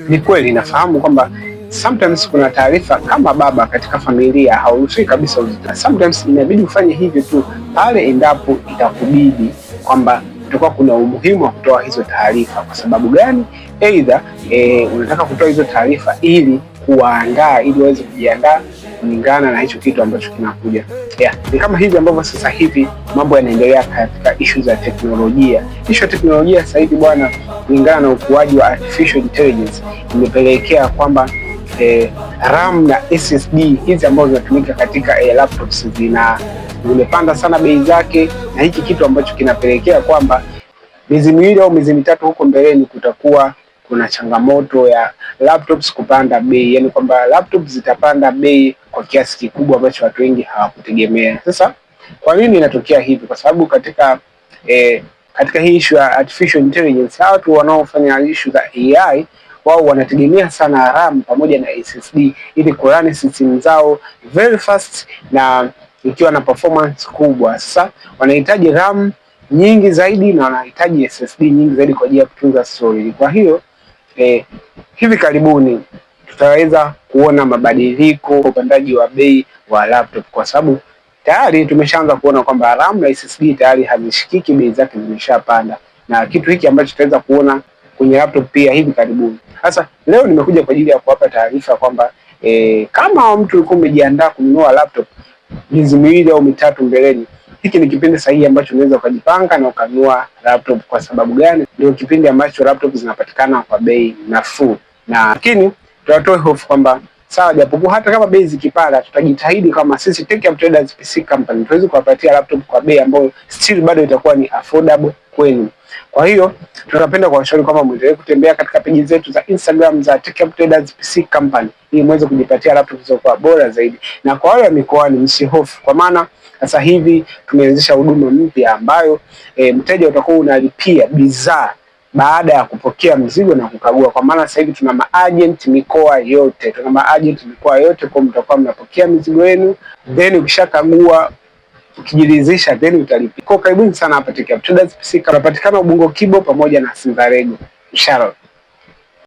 Ni kweli nafahamu kwamba sometimes kuna taarifa kama baba katika familia hauruhusiwi kabisa uzitoe. Sometimes inabidi ufanye hivyo tu pale endapo itakubidi kwamba utakuwa kuna umuhimu wa kutoa hizo taarifa. Kwa sababu gani? Either unataka kutoa hizo taarifa ili kuwaandaa, ili waweze kujiandaa kulingana na hicho kitu ambacho kinakuja. Ni kama hivi ambavyo sasa hivi mambo yanaendelea katika issue za teknolojia. Issue ya teknolojia sasa hivi bwana, kulingana na ukuaji wa artificial intelligence imepelekea kwamba RAM na SSD hizi ambazo zinatumika katika laptops zimepanda sana bei zake, na hiki kitu ambacho kinapelekea kwamba miezi miwili au miezi mitatu huko mbeleni kutakuwa kuna changamoto ya laptops kupanda bei, yani kwamba laptops zitapanda bei kwa kiasi kikubwa ambacho watu wengi hawakutegemea. Sasa kwa nini inatokea hivi? Kwa sababu katika hii issue ya artificial intelligence, watu wanaofanya issue za AI wao wanategemea sana RAM pamoja na SSD ili kurun system zao very fast na ikiwa na performance kubwa. Sasa wanahitaji RAM nyingi zaidi na wanahitaji SSD nyingi zaidi kwa ajili ya kutunza storage. Kwa hiyo hivi karibuni tutaweza kuona mabadiliko kwa upandaji wa bei wa laptop, kwa sababu tayari tumeshaanza kuona kwamba RAM na SSD tayari hazishikiki, bei zake zimeshapanda, na kitu hiki ambacho tutaweza kuona kwenye laptop pia hivi karibuni. Sasa leo nimekuja kwa ajili ya kuwapa taarifa kwamba kama mtu ulikuwa umejiandaa kununua laptop miezi miwili au mitatu mbeleni, hiki ni kipindi sahihi ambacho unaweza ukajipanga na ukanunua laptop. Kwa sababu gani? Ndio kipindi ambacho laptop zinapatikana kwa bei nafuu. Lakini tunatoa hofu kwamba sawa, japokuwa hata kama bei zikipanda, tutajitahidi kama sisi Tech Up Traders PC Company tuweze kuwapatia laptop kwa bei ambayo still bado itakuwa ni affordable kwenu. Kwa hiyo tunapenda kuwashauri kwamba muendelee kutembea katika peji zetu za Instagram za Tech Up Traders PC Company ili muweze kujipatia laptop zilizokuwa bora zaidi. Na kwa wale wa mikoani, msihofu, kwa maana sasa hivi tumeanzisha huduma mpya ambayo mteja utakuwa unalipia bidhaa baada ya kupokea mzigo na kukagua. Kwa maana sasa hivi tuna maagent mikoa yote, kwa mtakuwa mnapokea mizigo yenu, then ukishakagua ukijiridhisha then utalipia. Kwa karibuni sana hapa Tech Up Traders PC. Tunapatikana Ubungo Kibo pamoja na Sindarego. Inshallah.